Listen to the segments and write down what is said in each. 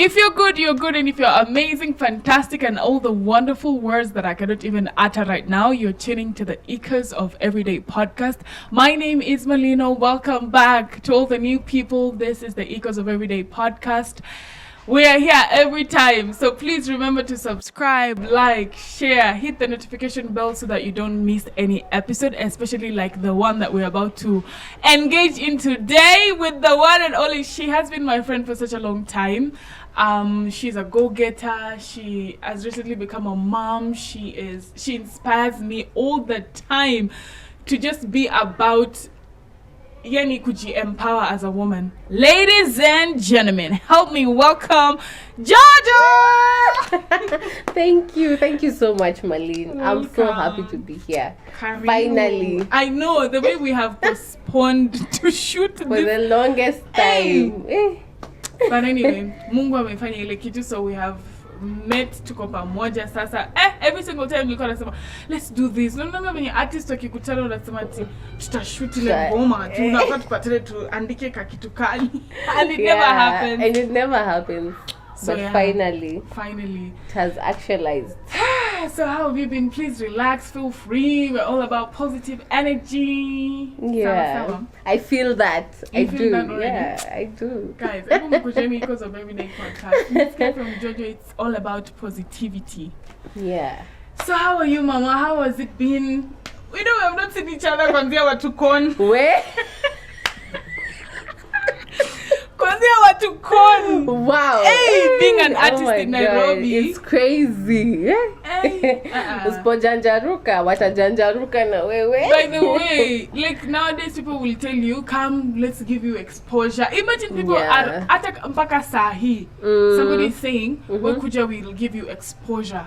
If you're good, you're good. And if you're amazing, fantastic, and all the wonderful words that I cannot even utter right now, you're tuning to the Echoes of Everyday podcast. My name is Malino. Welcome back to all the new people. This is the Echoes of Everyday podcast. We are here every time. So please remember to subscribe, like, share, hit the notification bell so that you don't miss any episode, especially like the one that we're about to engage in today with the one and only. She has been my friend for such a long time. She's a go-getter. She has recently become a mom. She inspires me all the time to just be about yani kuji empower as a woman. Ladies and gentlemen, help me welcome Jojo. Thank you so much, Malene. I'm so happy to be here. Finally. I know the way we have postponed to shoot for the longest time. But anyway, Mungu amefanya ile kitu, so we have met tuko pamoja sasa. Every single time nilikuwa nasema let's do this. Naona venye artist wakikutana unasema ati tutashoot ile ngoma tunafaa tupatane tuandike ka kitu kali. And it never happens. And it never happens. So but finally it has actualized. So how have you been? Please relax, feel free. We're all about positive energy. Yeah. Sama. I feel that. I do. Yeah, I do. Guys, because of Everyday podcast. Let's get from Jojo. It's all about positivity. Yeah. So how are you, Mama? How has it been? We know we have not seen each other kwanzia watukon. Where? Wow. Hey, being an artist in Nairobi. God, it's crazy. Usipojanjaruka, watajanjaruka na wewe. By the way, like nowadays people will tell you, come, let's give you exposure. Imagine people are ata mpaka sahi. Somebody is saying, Wekuja will give you exposure.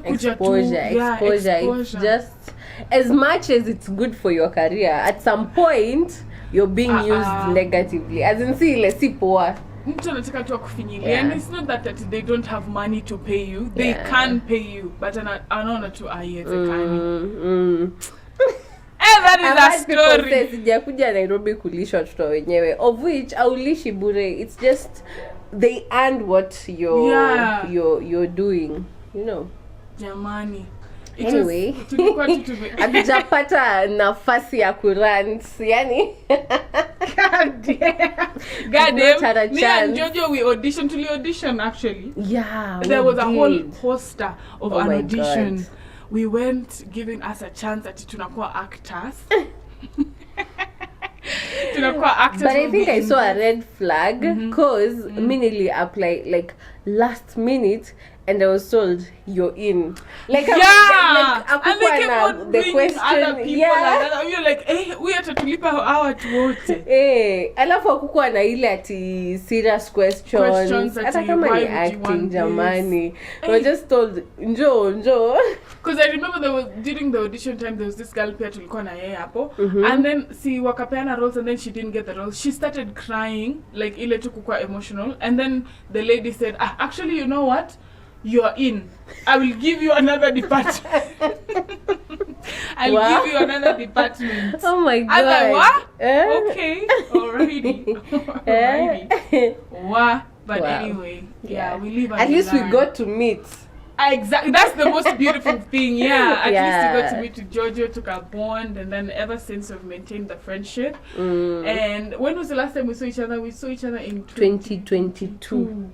Exposure. It's just as much as it's good for your career. At some point, you're being used negatively. As in, si poa. Mtu anataka tu kufinyilia. And it's not that they don't have money to pay you. They can pay you, but anaona tu haiwezekani. That is a story. Sijakuja Nairobi kulisha watoto wenyewe, of which aulishi bure. It's just they earn what you're doing, you know. Jamani. Anyway, hatujapata nafasi ya kurant, yani. God damn. Me and Jojo, we audition actually. Yeah. There was a whole poster of an audition. God. We went giving us a chance at tunakuwa actors. But I think I saw a red flag because minimally applied like last minute. And I was told you're in. Like and they kept on the question. Other people you're like, hey, we have to tulipa our wote. Alafu hakukuwa na ile ati serious questions. Hata kama ni acting jamani. We were just told njoo. Because I remember during the audition time there was this girl pia tulikuwa na yeye hapo. And then wakapeana roles and then she didn't get the roles. She started crying like ile tu kukua emotional. And then the lady said, actually you know what? You're in. I will give you another department. I'll give you another department. Oh my God. I was like, what? Okay. Alrighty. Wow. But anyway, we live at least we got to meet. Exactly. That's the most beautiful thing. Yeah. At least we got to meet with Jojo, took a bond, and then ever since we've maintained the friendship. And when was the last time we saw each other? We saw each other in 2022.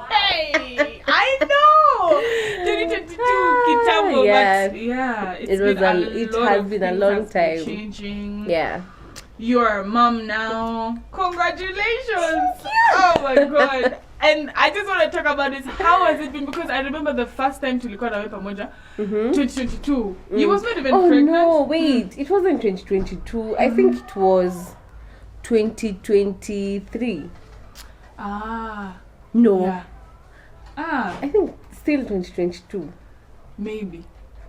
Hey, I know. 2022 kitambo, but it has been a long time. Changing. Yeah. You're a mom now. Congratulations. Oh my God. And I just want to talk about this. How has it been? Because I remember the first time tulikuwa nawe pamoja, 2022. You was not even pregnant. Oh no, wait. It wasn't 2022. I think it was 2023. No. Yeah. I think still 2022. Maybe.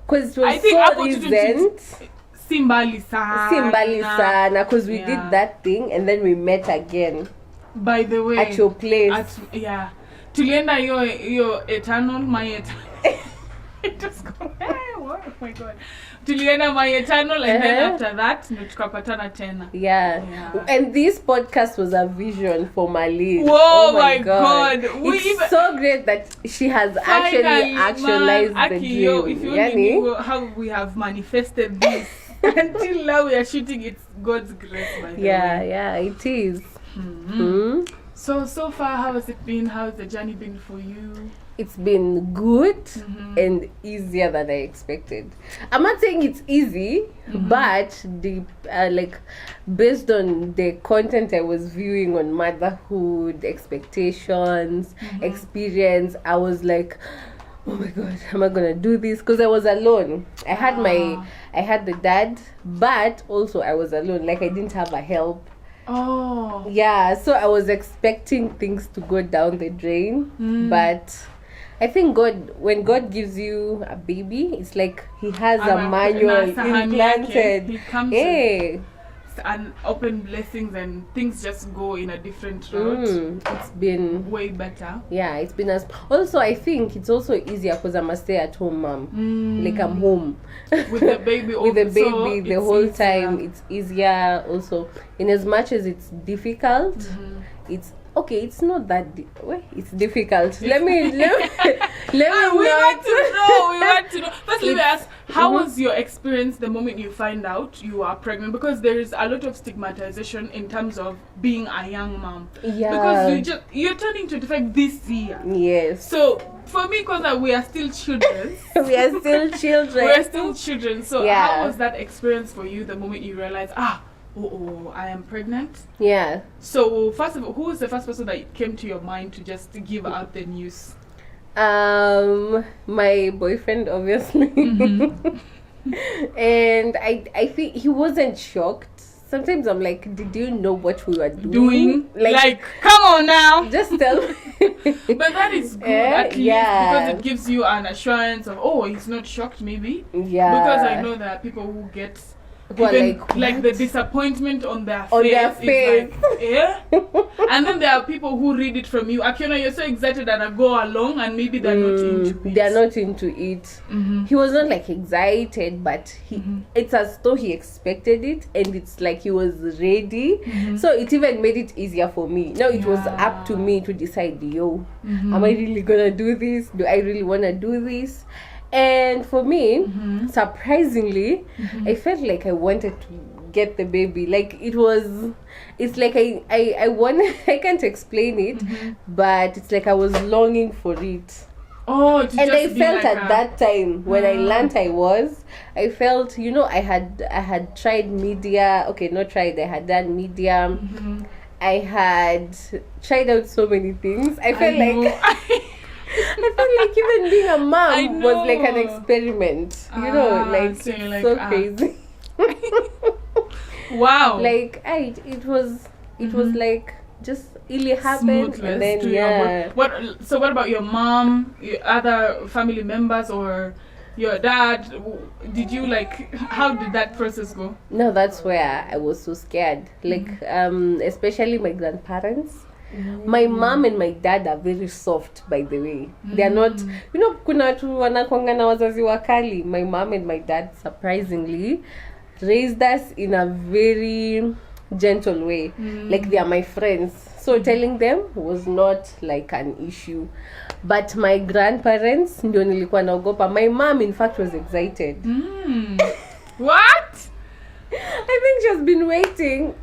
Because it was so recent. Simbali sana. Because we did that thing and then we met again. By the way. At your place. Tulienda your eternal, my eternal. It just go, oh my god. Tulienda my eternal and then after that ndo tukapatana tena. Yeah. And this podcast was a vision for Malin. Whoa, oh my god. It's so great that she has actually actualized the dream. If you only knew how we have manifested this. Until now we are shooting, it's God's grace, by the way. Yeah, it is. So far, how has it been? How has the journey been for you? It's been good and easier than I expected. I'm not saying it's easy, but the based on the content I was viewing on motherhood, expectations, experience, I was like, oh my god, am I gonna do this? Because I was alone. I had the dad, but also I was alone. Like I didn't have a help. Oh. Yeah, so I was expecting things to go down the drain, but I think when God gives you a baby, it's like He has a manual implanted. He comes and open blessings and things just go in a different route. It's been way better. Yeah, it's been also I think it's also easier because I'm a stay-at-home mom. Like I'm home with the baby. With the baby the whole time. It's easier also. In as much as it's difficult, it's okay. It's not that. It's difficult. Let me. We want to know. First, let me ask. How was your experience the moment you find out you are pregnant? Because there is a lot of stigmatization in terms of being a young mom. Yeah. Because you're turning 25 this year. Yes. So for me, because we are still children. We are still children. So how was that experience for you the moment you realized, I am pregnant? Yeah. So first of all, who was the first person that came to your mind to just give out the news? My boyfriend, obviously. And I think he wasn't shocked. Sometimes I'm like, did you know what we were doing? Like come on now. Just tell me. But that is good at least because it gives you an assurance of, he's not shocked maybe. Yeah. Because I know there are people who get like the disappointment on their face. Like, and then there are people who read it from you. Akiona, you're so excited and I go along and maybe they're not into it. They're not into it. He was not like excited, but it's as though he expected it and it's like he was ready. So it even made it easier for me. Now it was up to me to decide, am I really gonna do this? Do I really wanna do this? And for me, surprisingly, I felt like I wanted to get the baby. Like it's like I want, I can't explain it, but it's like I was longing for it. And I felt at that time when I learned I felt, I had tried media. Okay, not tried, I had done media. I had tried out so many things. I felt like even being a mom was like an experiment. So crazy. Wow. Like it was like just really happened. And then what about your mom, your other family members, or your dad? Did you how did that process go? No, that's where I was so scared. Especially my grandparents. My mom and my dad are very soft, by the way. They are not, kuna watu wanakuanga na wazazi wakali. My mom and my dad surprisingly raised us in a very gentle way. Like they are my friends. So telling them was not like an issue. But my grandparents ndio nilikuwa naogopa. My mom in fact was excited. What? I think she has been waiting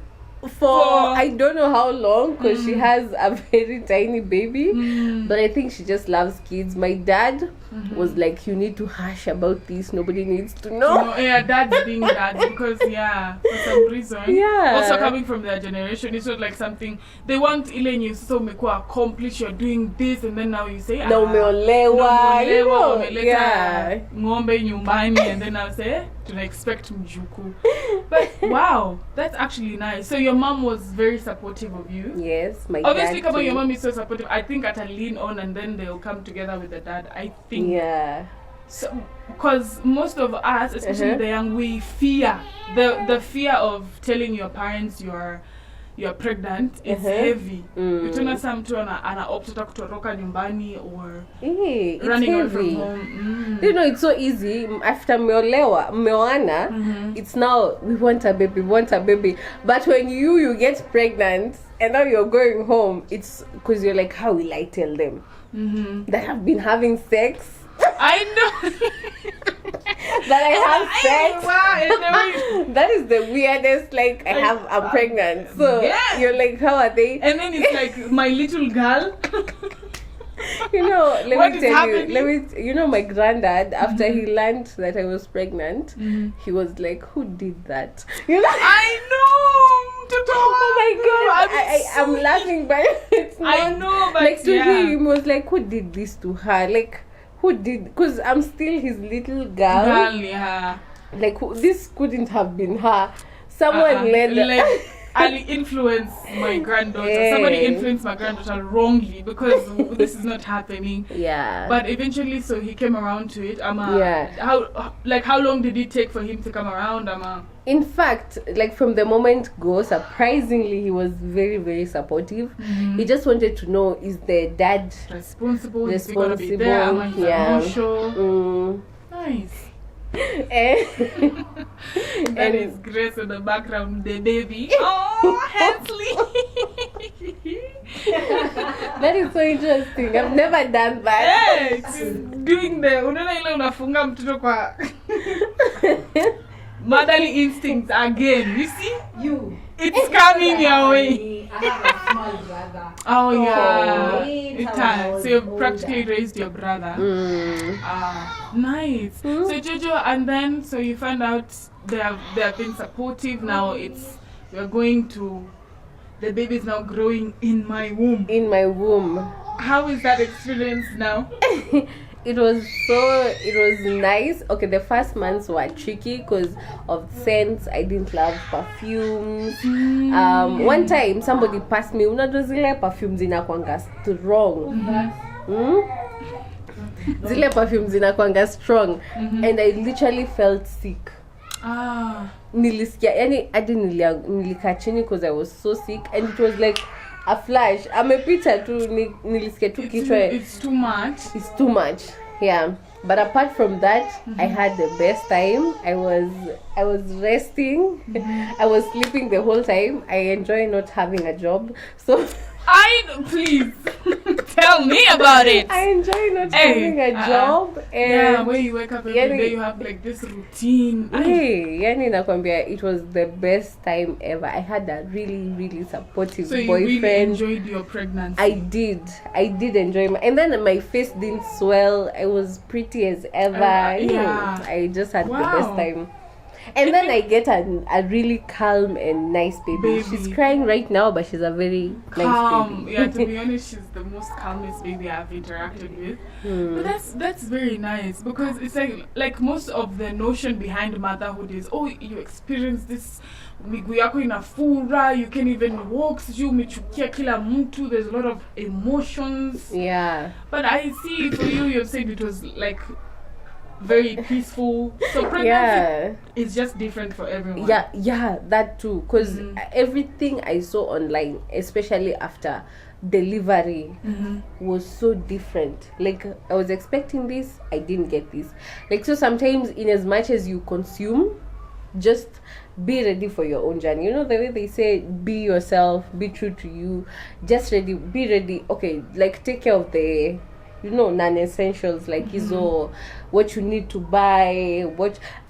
for I don't know how long because she has a very tiny baby, but I think she just loves kids. My dad was like, you need to hush about this, nobody needs to know. Dads being dads because for some reason also coming from their generation, it's not like something they want. Ile you so mekuwa accomplish, you're doing this, and then now you say umeolewa, ng'ombe nyumbani, and then I'll say to expect mjuku. But wow, that's actually nice. So your mom was very supportive of you. Yes, my obviously dad your mom is so supportive. I think at a lean on and then they'll come together with the dad, I think. So because most of us, especially the young, we fear the fear of telling your parents you're you're pregnant, it's heavy. Utaona saa mtu ana opt hata kutoroka nyumbani or it's running away heavy. from home. You know, it's so easy. After mmeoana, it's now we want a baby. But when you get pregnant and now you're going home, it's because you're like, how will I tell them that I've been having sex? I know. That I have sex. Wow, That is the weirdest. Like, I'm pregnant. So you're like, how are they? And then it's like my little girl. You know, What let is me tell happening? you. You know, my granddad, after he learned that I was pregnant, he was like, "Who did that?" You know. I know. Oh my god! I'm laughing, but it's not. I know, but like to him, he was like, "Who did this to her?" Like, who did? Because I'm still his little girl. Yeah. Like, this couldn't have been her. Someone led. Ali influenced my granddaughter. Yeah. Somebody influenced my granddaughter wrongly because this is not happening. Yeah. But eventually, so he came around to it. Yeah. How long did it take for him to come around? In fact, like from the moment go, surprisingly, he was very, very supportive. He just wanted to know, is the dad responsible? Is he gonna be there? Nice. That is Grace in the background, the baby. Oh, Hensley. That is so interesting. I've never done that. Yes, doing the unaona ile unafunga mtoto kwa motherly instincts again. You see? It's coming your way. I have a small brother. Oh yeah. So you practically raised your brother. Nice. So Jojo, and then so you find out they have been supportive. Now we're going to, the baby is now growing in my womb. In my womb. How is that experience now? It was nice. Okay, the first months were tricky because of scents. I didn't love perfumes. One time somebody passed me unajua zile perfumes zinakuanga strong. Zile perfumes zinakuanga strong. And I literally felt sick. Nilisikia yani hadi nilikaa chini because I was so sick, and it was like a flash. Amepita tu nilisikia tu kichwa. It's too much. It's too much. Yeah. But apart from that, I had the best time. I was resting. I was sleeping the whole time. I enjoy not having a job. So please tell me about it. I enjoy not having a job. And where you wake up every day, you have like this routine. Yani nakwambia, it was the best time ever. I had a really, really supportive boyfriend. So you really enjoyed your pregnancy? I did enjoy and then my face didn't swell. I was pretty as ever. I just had the best time. And then I get a really calm and nice baby. She's crying right now, but she's a very nice baby. Yeah, to be honest, she's the most calmest baby I've interacted with. But that's very nice, because it's like most of the notion behind motherhood is, oh, you experience this, miguu yako inafura, you can't even walk, sijui umechukia kila mtu, there's a lot of emotions. Yeah. But I see for you've said it was like very peaceful. So pregnancy is just different for everyone. Yeah, that too. Because everything I saw online, especially after delivery, was so different. Like, I was expecting this, I didn't get this. Like, so sometimes in as much as you consume, just be ready for your own journey. You know the way they say, be yourself, be true to you, just be ready. Okay, like, take care of the non-essentials, like what you need to buy,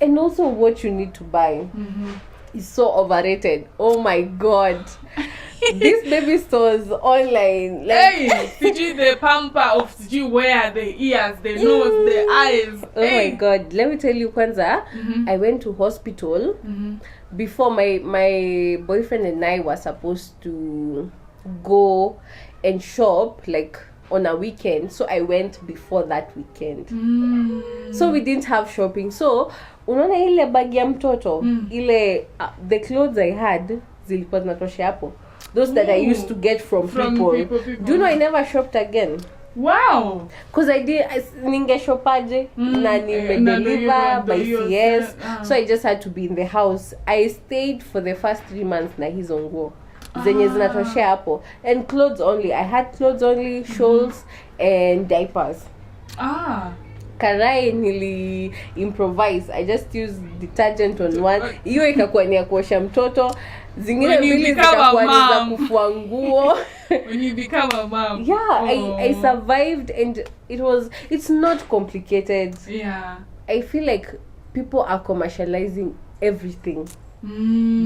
and also what you need to buy is so overrated. Oh my god. These baby stores online, like did you the pamper of did you wear the ears, the nose, the eyes? Oh my god, let me tell you, Kwanza, I went to hospital before my boyfriend and I were supposed to go and shop like on a weekend, so I went before that weekend. So we didn't have shopping. So unaona ile bag ya mtoto ile the clothes I had zilikuwa zinatosha hapo, those that I used to get from people. Do you know I never shopped again? Wow. Because I did ningeshopaje na nimedeliver by CS. So I just had to be in the house. I stayed for the first 3 months na hizo nguo. zenye zinatoshea hapo, and clothes only. I had clothes only, shawls and diapers. Karai nili improvise. I just use detergent on one. Hiyo ikakuwa ni ya kuosha mtoto. Zingine mbili zikakuwa ni za kufua nguo. When you become a mom. Yeah, I survived, and it's not complicated. Yeah. I feel like people are commercializing everything.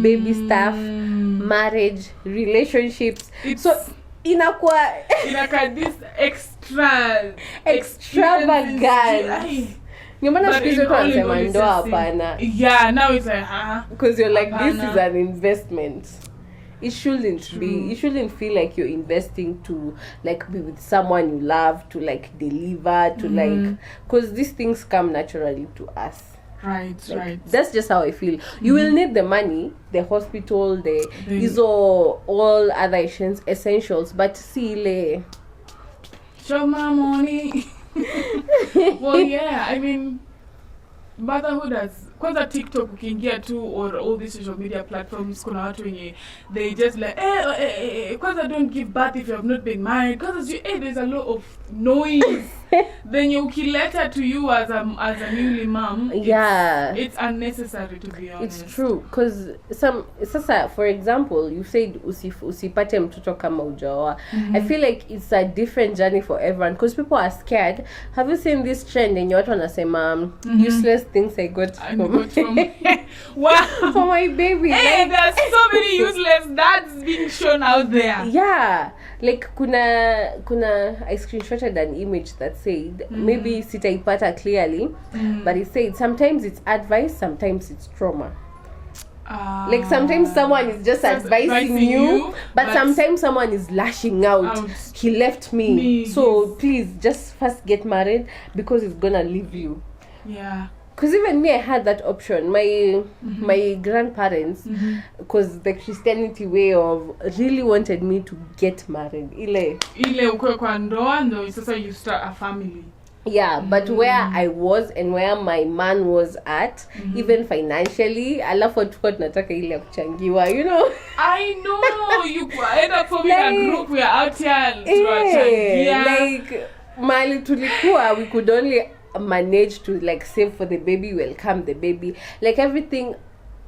Baby stuff, marriage, relationships. So inakuwa this extravagant. Ndio maana siku hizo tunasema ndoa hapana. Yeah, now it's like because you're like this is an investment. It shouldn't be. You shouldn't feel like you're investing to like be with someone you love, to like deliver, to like, because these things come naturally to us. Right, like, right. That's just how I feel. You will need the money, the hospital, these are all other essentials, but see, show my money. Well, yeah, I mean, motherhood has kwanza TikTok ukiingia tu or all these social media platforms, kuna watu wenye they just like kwanza don't give birth if you have not been married, because there's a lot of noise. Then you ukileta to you as a newly mom, it's unnecessary, to be honest. It's true, because sasa for example you said usipate mtoto kama ujaoa. I feel like it's a different journey for everyone, because people are scared. Have you seen this trend yenye watu wanasema useless things I got from wow, for my baby? Hey, like, there's so many useless dads being shown out there. Yeah, like kuna I screenshotted an image that said, maybe sitaipata clearly, but it said sometimes it's advice, sometimes it's trauma. Like sometimes someone is just advising you, but sometimes someone is lashing out. He left me. So please just first get married, because it's gonna leave you. Yeah. Because even me, I had that option. My grandparents, because the Christianity way of really wanted me to get married. Ile ukwe kwa ndoa ndo sasa you start a family. Yeah, but where I was and where my man was at, even financially, alafu tuko tunataka ile ya kuchangiwa, you know. I know, you end up forming a group, we are out here tunachangia. Like mali tulikuwa, we could only manage to like save for the baby, welcome the baby, like everything,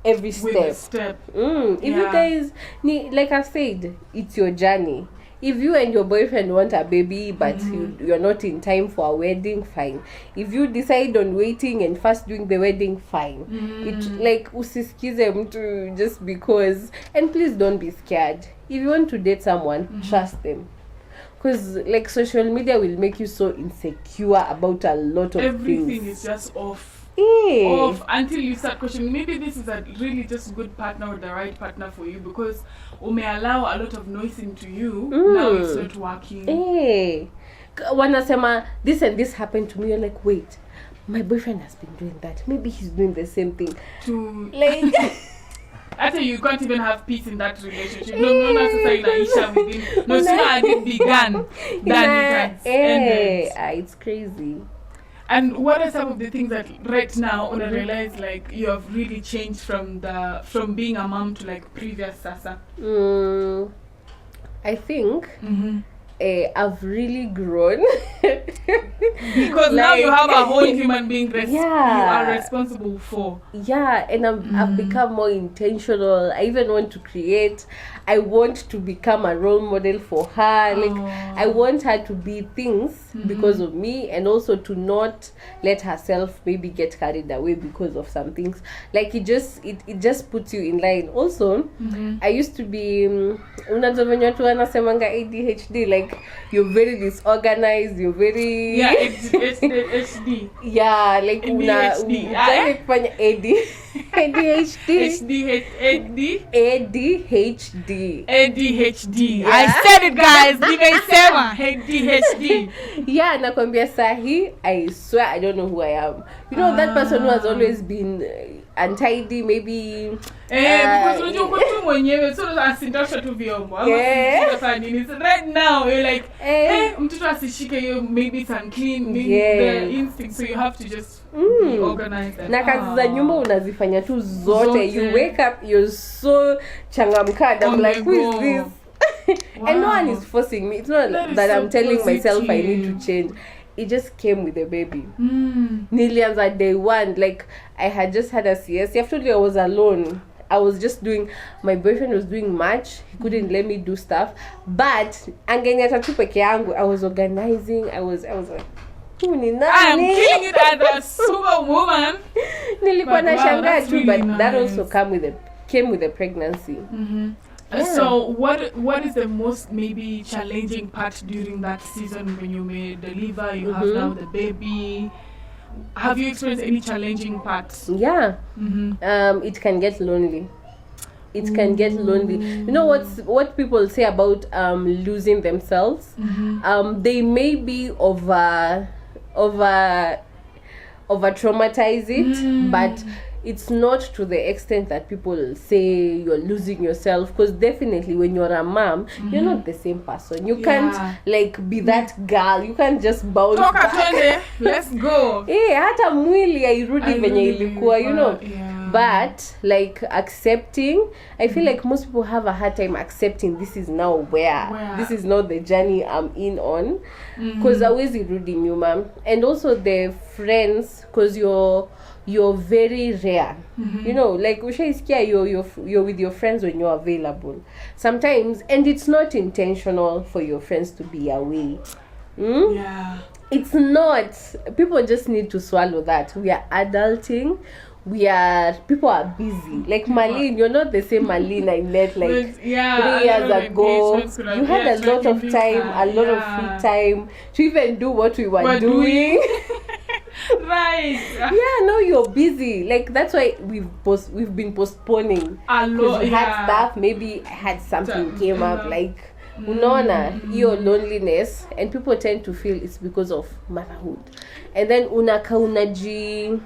every step. If you guys need, like I've said, it's your journey. If you and your boyfriend want a baby, but you're not in time for a wedding, fine. If you decide on waiting and first doing the wedding, fine. It like usisikize mtu just because. And please don't be scared. If you want to date someone, trust them. Because like social media will make you so insecure about a lot of everything things. Is just off. Off until you start questioning, maybe this is a really just good partner or the right partner for you, because may allow a lot of noise into you. Now it's not working. Wanasema this and this happened to me, you're like, wait, my boyfriend has been doing that, maybe he's doing the same thing to like actually you can't even have peace in that relationship. No necessarily inaisha within no sooner it began than it ended. It's crazy. And what are some of the things that right now when I realize like you have really changed from being a mom to like previous Sasa? I think I've really grown because now you have a whole human being you are responsible for. And I've become more intentional. I even want to create. I want to become a role model for her. Like I want her to be things because of me, and also to not let herself maybe get carried away because of some things. Like it just puts you in line. Also, I used to be ADHD, like you're very disorganized, you're very ADHD. Yeah, like ADHD. ADHD. I said it, guys. Nimesema ADHD. Yeah, nakwambia sahi, I swear I don't know who I am. You know that person who has always been untidy, maybe because unajua uko tu mwenyewe so asindosha tu vyombo. Right now you're like mtoto asishike hiyo, maybe it's unclean, the instinct, so you have to just be organized. And, na kazi za nyumba unazifanya tu zote. You wake up, you're so changamka. I'm like, who is this? And no one is forcing me. It's not that I'm telling myself I need to change. It just came with the baby. Nilianza day one. Like, I had just had a CS. After I was alone. I was just doing, my boyfriend was doing much. He couldn't let me do stuff. But, angeniata tu peke yangu, I was organizing. I was like, I am killing it as a superwoman. Nilikuwa na shangaa too, but that also came with the pregnancy. Yeah. So what is the most maybe challenging part during that season when you may deliver, you have now the baby? Have you experienced any challenging parts? Yeah. It can get lonely. It can get lonely. You know what people say about losing themselves? They may be over traumatize it, but it's not to the extent that people say you're losing yourself, because definitely when you're a mom, you're not the same person. You can't like be that girl. You can't just bounce back. Let's go. Hata mwili hairudi venye ilikuwa, you know. But like accepting, I feel like most people have a hard time accepting this is now where this is not the journey I'm in on, because always irudi nyuma. And also the friends, because you're very rare. You know, like ushaisikia you're with your friends when you're available sometimes, and it's not intentional for your friends to be away. It's not. People just need to swallow that we are adulting. People are busy. Like Marlene, you're not the same Marlene I met like 3 years ago. You had a lot of time, a lot of free time to even do what we were doing. Right. Yeah, no, you're busy. Like that's why we've been postponing. A lot. We had stuff. Maybe I had something came up. Like unaona your loneliness, and people tend to feel it's because of motherhood, and then unaji.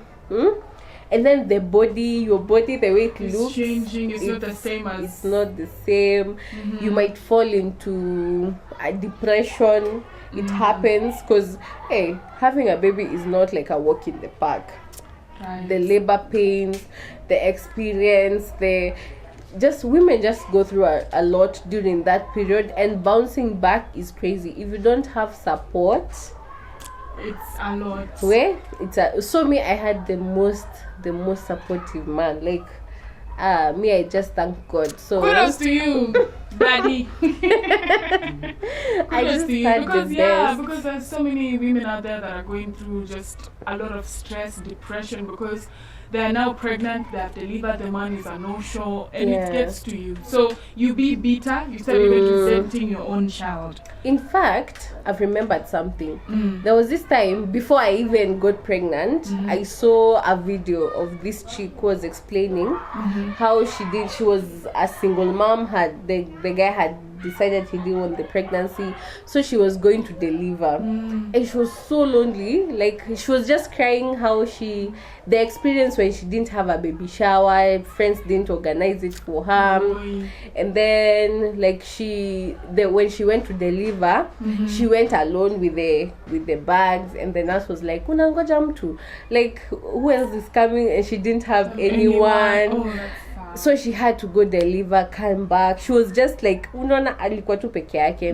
And then your body, the way it looks, changing. It's not the same as. It's not the same. You might fall into a depression. It happens because, hey, having a baby is not like a walk in the park. Right. The labor pains, the experience, women just go through a lot during that period, and bouncing back is crazy. If you don't have support, it's a lot. I had the most supportive man. Like I just thank God. So kudos to you, daddy. I just to you, had because the best. because there's so many women out there that are going through just a lot of stress, depression, because they are now pregnant, they have delivered, the man is a no-show, and it gets to you. So you be bitter, you start even resenting your own child. In fact, I've remembered something. There was this time, before I even got pregnant, I saw a video of this chick who was explaining how she was a single mom, the guy had decided he didn't want the pregnancy, so she was going to deliver, and she was so lonely. Like she was just crying how the experience when she didn't have a baby shower, friends didn't organize it for her, and then like when she went to deliver, she went alone with the bags, and the nurse was like, unangoja mtu, like who else is coming, and she didn't have anyone. So she had to go deliver, come back. She was just like, unaona alikuwa tu peke yake.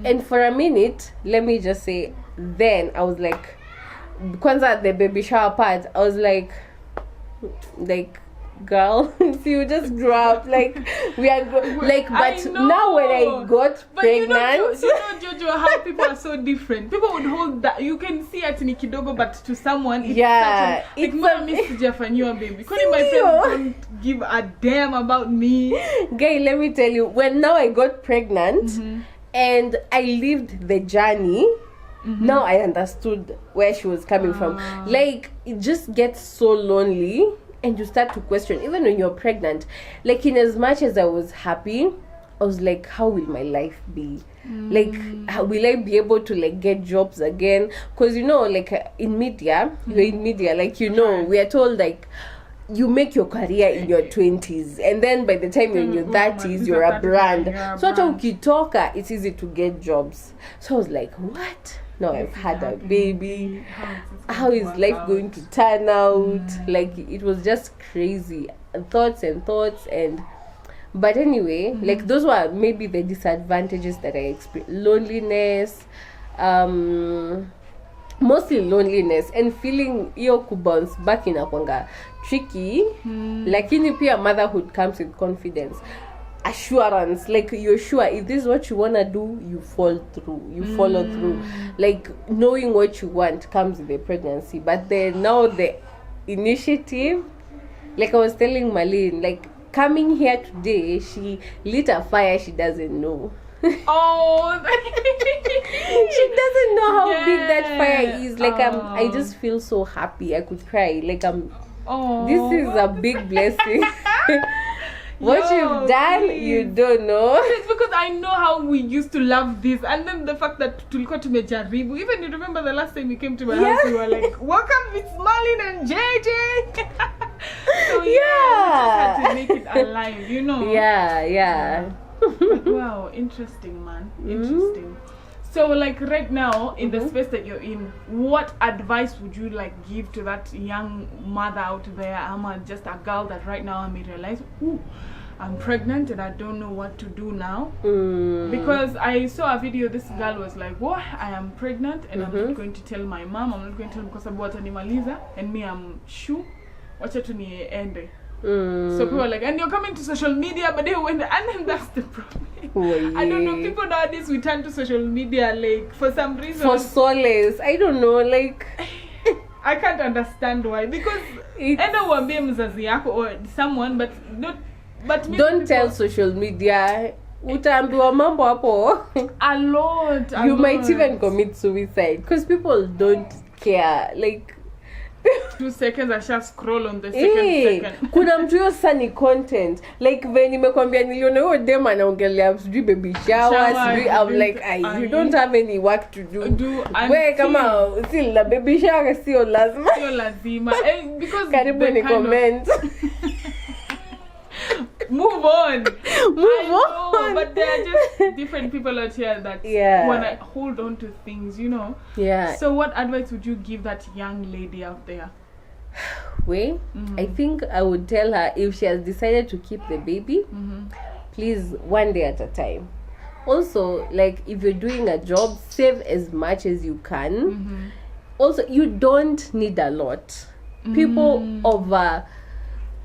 And for a minute, let me just say, then I was like, kwanza the baby shower part, I was like girl, so you just grew up, like we are but now when I got pregnant, you know Jojo, how people are so different. People would hold that, you can see it in kidogo, but to someone it's such a message for your baby. Because my friends don't give a damn about me. Guy, let me tell you, when now I got pregnant and I lived the journey, now I understood where she was coming from. Like it just gets so lonely. And you start to question, even when you're pregnant, like in as much as I was happy, I was like, how will my life be? Like, how will I be able to like get jobs again? Because you know, like in media, you're in media, like you know, we are told like you make your career in your 20s, and then by the time you're in your 30s, you're a brand. So hata ukitoka, it's easy to get jobs. So I was like, what? No, I've had a baby. How is life going to turn out? Like, it was just crazy. Thoughts. And but anyway, like, those were maybe the disadvantages that I experienced. Loneliness, mostly loneliness, and feeling iyo kubounce back inakwanga tricky. Lakini pia motherhood comes with confidence, assurance, like you're sure if this is what you want to do, you follow through. Like, knowing what you want comes with the pregnancy, but then now the initiative, like I was telling Marlene, like, coming here today, she lit a fire she doesn't know. Oh, she doesn't know how big that fire is. Like, I just feel so happy. I could cry. Like, this is a big blessing. What you've done, you don't know. It's because I know how we used to love this, and then the fact that tulikuwa tumejaribu. Even you remember the last time you came to my house, you were like, "Welcome, it's Marlene and JJ." So we just had to make it alive, you know. Yeah. But wow, interesting, man. Interesting. So, like, right now, in the space that you're in, what advice would you, like, give to that young mother out there? I'm just a girl that right now I may realize, ooh, I'm pregnant and I don't know what to do now. Because I saw a video, this girl was like, "What? I am pregnant and I'm not going to tell my mom. I'm not going to tell because I'm watanimaliza, and me, I'm sure. Wacha tu niende." So people are like, and you're coming to social media, but and then that's the problem. I don't know, people nowadays we turn to social media, like, for some reason, for solace. I don't know, like, I can't understand why, because either uambie mzazi yako or someone, but don't tell social media. Utaambiwa mambo hapo a lot. You might even commit suicide because people don't care, like 2 seconds I shall scroll on the second. Kuna mtu yo sani content, like when nimekwambia niliona huyo dem anaongelea sijui baby shower, I'm like, you don't have any work to do. Wewe kama still la baby shower sio lazima because karibu ni comment. Move on. But there are just different people out here that want to hold on to things, you know. So what advice would you give that young lady out there? I think I would tell her, if she has decided to keep the baby, please, one day at a time. Also, like, if you're doing a job, save as much as you can. Also, you don't need a lot. People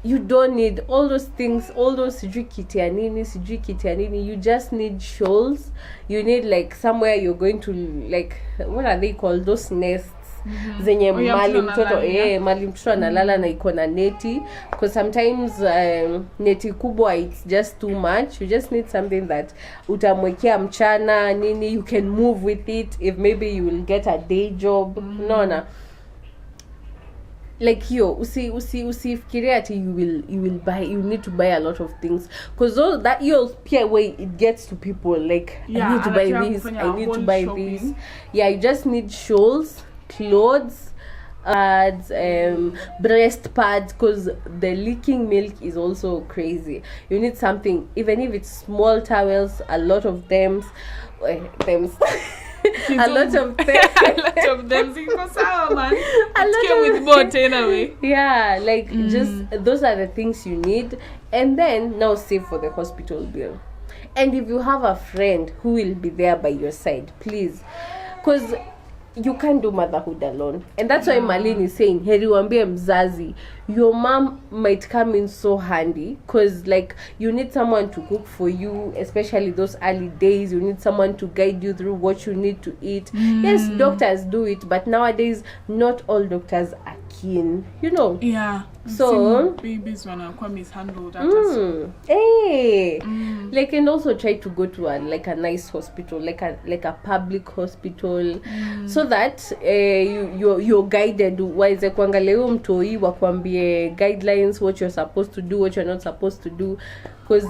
you don't need all those things, all those sijui kitianini. You just need shawls. You need, like, somewhere you're going to, like, what are they called, those nests zenye mali mtoto analala na iko na neti, because sometimes neti kubwa, it's just too much. You just need something that utamwekea mchana nini, you can move with it if maybe you will get a day job. Like, hiyo usifikiria ati you will buy, you need to buy a lot of things, because that hiyo pia way it gets to people, like, I need to buy this, I need to buy this. You just need shawls, clothes, breast pads, because the leaking milk is also crazy. You need something, even if it's small towels, a lot of them. A lot of them. With both anyway. Like, just those are the things you need, and then now save for the hospital bill. And if you have a friend who will be there by your side, please, because you can't do motherhood alone. And that's why Marlene is saying, heri wambie mzazi, your mom might come in so handy, because, like, you need someone to cook for you, especially those early days. You need someone to guide you through what you need to eat. Yes, doctors do it, but nowadays not all doctors are keen, you know. So babies wanakuwa mishandled like, and also try to go to a nice hospital, like a public hospital, so that you're guided. Waize kuangalia huyo mtoi wakwambie guidelines, what you're supposed to do, what you're not supposed to do, because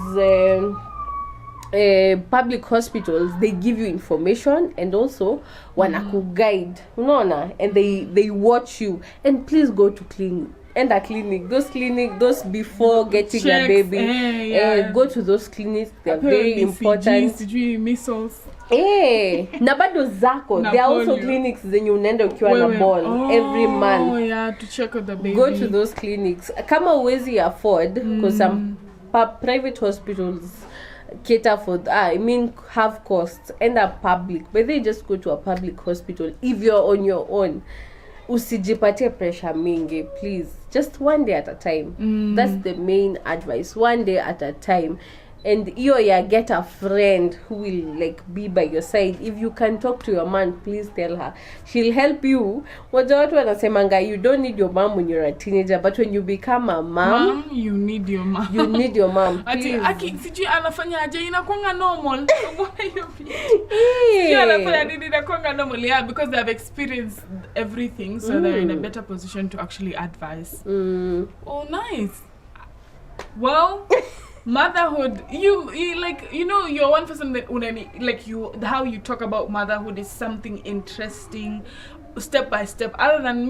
public hospitals, they give you information, and also wanaku guide, unaona, and they watch you. And please go to enter clinic. Those before getting a Checks, baby. Go to those clinics. They're very important. Measles. Na bado zako. There are also clinics zenye unaenda ukiwa na ball every month. Oh yeah, to check on the baby. Go to those clinics. Kama uwezi afford, because some private hospitals cater for have costs and are public, but they just go to a public hospital if you're on your own. Usijipatie pressure mingi, please. Just one day at a time. That's the main advice. One day at a time. And you get a friend who will like be by your side. If you can talk to your mom, please tell her. She'll help you. Watu wanasemanga, you don't need your mom when you're a teenager, but when you become a mom, you need your mom. You need your mom. Ati sijui anafanya aje inakuanga normal. Sijui anafanya nini inakuanga normal. Yeah, because they have experienced everything, so they're in a better position to actually advise. Oh, nice. Well, motherhood, you like, you're one person that how you talk about motherhood is something interesting, step by step. Other than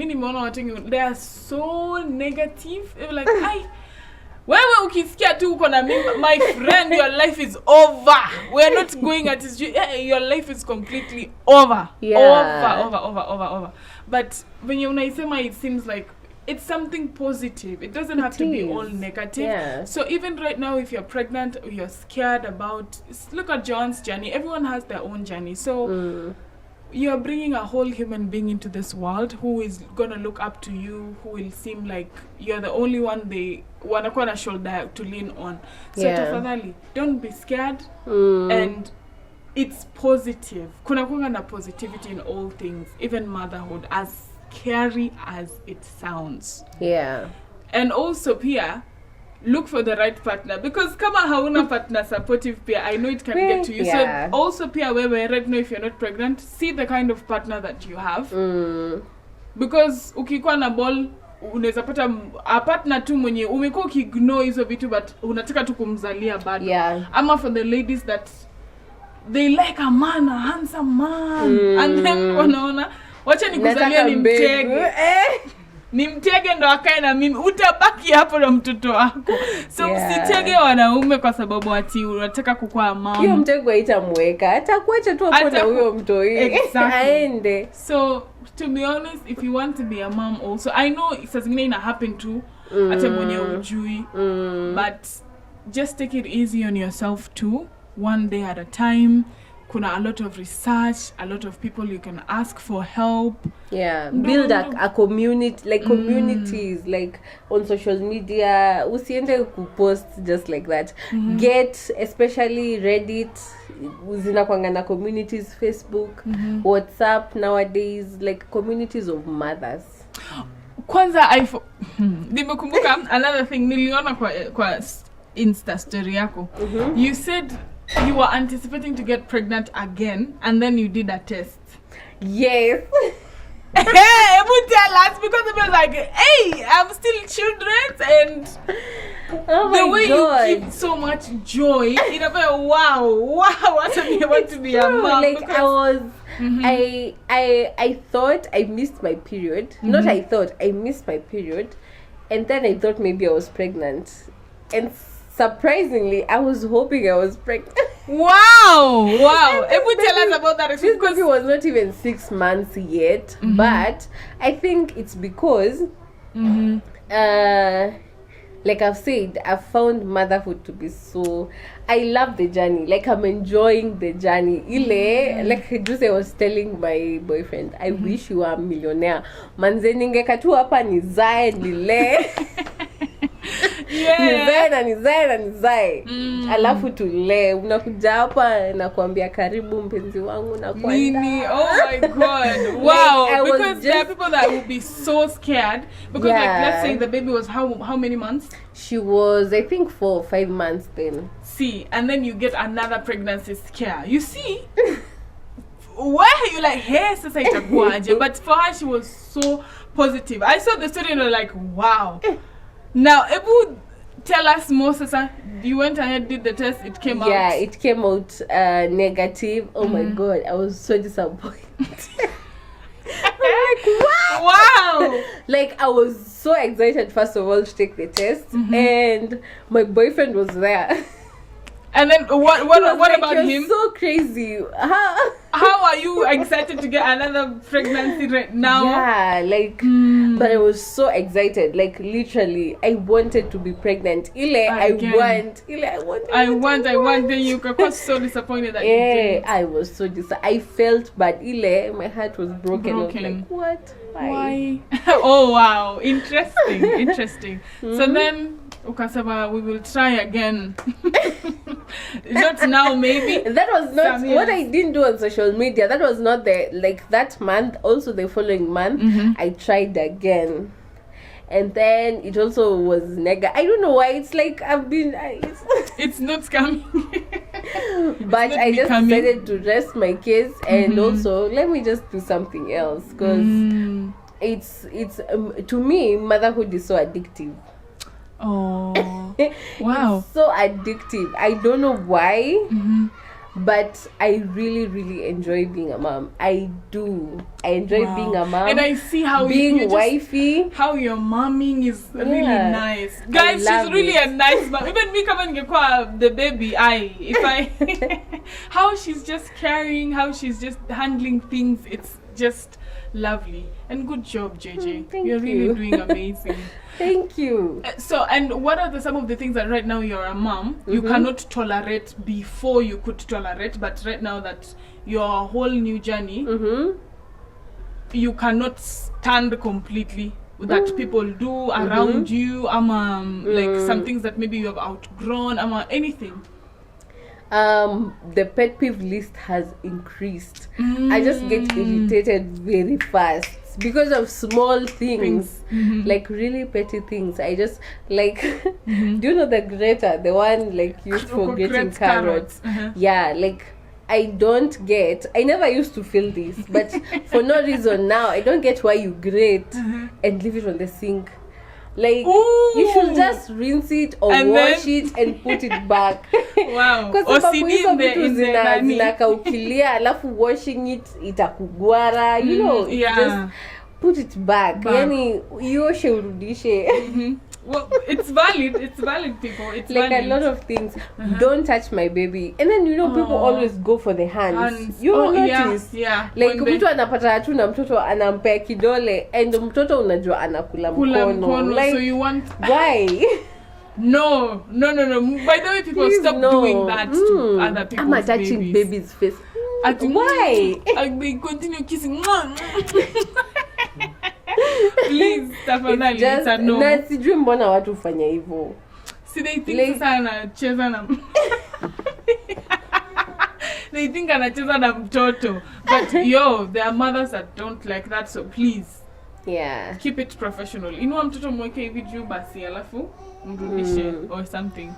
they are so negative. Like, wewe ukisikia tu uko na mimba, my friend, your life is over. We're not going at this. Your life is completely over. Over. But when you unaisema, it seems like it's something positive. It doesn't have to be all negative. Yeah. So even right now, if you're pregnant or you're scared about, look at John's journey. Everyone has their own journey. So you're bringing a whole human being into this world who is gonna look up to you, who will seem like you're the only one they wanakuwa na shoulder to lean on. So tafadhali, don't be scared. And it's positive. Kuna kuanga na positivity in all things, even motherhood, as scary as it sounds. Yeah. And also pia, look for the right partner, because kama hauna partner supportive pia, I know it can get to you. So also pia wewe right now, if you're not pregnant, see the kind of partner that you have. Because ukikuwa na ball, unaweza pata a partner tu mwenye umekuwa ukiignore hizo vitu, but unataka tu kumzalia bado. Ama for the ladies that they like a man, a handsome man, and then wanaona wacha nikuzalia ni mtege. Ni mtege ndo akae na mimi, utabaki hapo na mtoto wako. So usitege wanaume kwa sababu ati unataka kukua mama. Hiyo mtego haitamweka, atakuacha tu hapo na huyo mtoi. Aende. So to be honest, if you want to be a mom also, I know it's zingine ina happen to hata mwenye ujui, but just take it easy on yourself too, one day at a time. Kuna a lot of research, a lot of people you can ask for help. Build a community, like communities, like on social media. Usiende kupost just like that. Get, especially Reddit, zinakuanga na communities, Facebook, WhatsApp nowadays, like communities of mothers. Kwanza nimekumbuka another thing niliona kwa Insta story yako. You said you were anticipating to get pregnant again, and then you did a test. Yes. Hey, would tell us, because it was like, hey, I'm still children, and the way God. you give so much joy, in a way, wow, what I want to be a mom. Like I was, I thought I missed my period. Not I thought, I missed my period, and then I thought maybe I was pregnant, and surprisingly, I was hoping I was pregnant. Wow. If we tell us about that, this baby was not even 6 months yet, but I think it's because, like I've said, I've found motherhood to be so. I love the journey. Like I'm enjoying the journey. Like just I was telling my boyfriend, I wish you were a millionaire. Manze ningeka tu hapa nizae nile. Nizae. Alafu tule. Unakuja hapa na kuambia karibu mpenzi wangu na kwa Nini? Oh my God. Wow. Like, because there are people that will be so scared. Because like let's say the baby was how many months? She was, I think 4 or 5 months then. See, and then you get another pregnancy scare. You see? Why are you like, hey, sasa itakuaje? But for her, she was so positive. I saw the story and I was like, wow. Now, Ebu, tell us more, Sasa. You went ahead, did the test, it came out. Yeah, it came out negative. Oh my God, I was so disappointed. I'm like, what? Wow. Like, I was so excited, first of all, to take the test, and my boyfriend was there. And then what He was like, about "You're him? so crazy. How are you excited to get another pregnancy right now? Yeah, like, but I was so excited. Like, literally, I wanted to be pregnant. I want. Then you got so disappointed that you didn't. I was so disappointed. I felt bad. My heart was broken. I was like, what? Why? Oh wow, interesting. So then ukasema we will try again. Not now, maybe. That was not what I didn't do on social media. That was not that month. Also the following month, I tried again. And then it also was negative. I don't know why. It's like it's not coming. But I just decided to rest my case and also let me just do something else because it's to me, motherhood is so addictive. Oh, wow. It's so addictive. I don't know why, but I really, really enjoy being a mom. I do. I enjoy being a mom. And I see how being wifey. How your momming is really nice. Guys, she's really a nice mom. Even me coming the baby, how she's just carrying, how she's just handling things, it's just lovely. And good job, JJ. You're really doing amazing. Thank you. So, and what are some of the things that right now you're a mom, you cannot tolerate before you could tolerate, but right now that your whole new journey, you cannot stand completely that people do around you, like some things that maybe you have outgrown, anything? The pet peeve list has increased. I just get irritated very fast because of small things. Like really petty things. I just like do you know the grater, the one like used for grating carrots? Yeah, like I never used to feel this, but for no reason now I don't get why you grate and leave it on the sink. Like you should just rinse it or wash it and put it back. Wow. Kwa sababu hizo vitu zinakaukilia alafu washing it itakugwara, you know, just put it back. Yani ioshe urudishe. Well, it's valid people. It's like valid. A lot of things. Don't touch my baby. And then people always go for the hands. You notice? Yeah. Like mtu anapata tu na mtoto anampea kidole and mtoto unajua anakula mkono. Like, so you want why? No. By the way, people stop doing that to other people's I'm touching baby's face. Why? They continue kissing. Please, tafadhali, it's a no. Na sijui mbona watu hufanya hivyo. See, they think sasa anacheza na they think anacheza na mtoto. But there are mothers that don't like that, so please. Yeah. Keep it professional. Inua mtoto mweke hivi juu basi alafu mrudishe or something.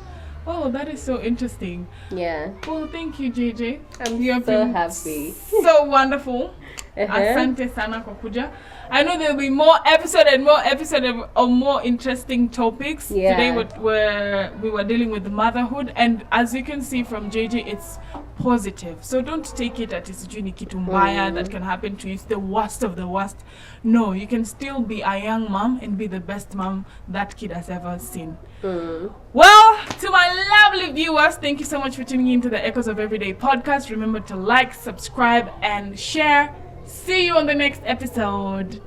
Oh, that is so interesting. Yeah. Well, thank you, JJ. I'm so happy. So wonderful. Asante sana kwa kuja. I know there will be more episode of more interesting topics. Yeah. Today we were dealing with motherhood, and as you can see from JJ, it's positive. So don't take it as it's kitu mbaya that can happen to you. It's the worst of the worst. No, you can still be a young mom and be the best mom that kid has ever seen. Well, to my lovely viewers, thank you so much for tuning in to the Echoes of Everyday podcast. Remember to like, subscribe, and share. See you on the next episode.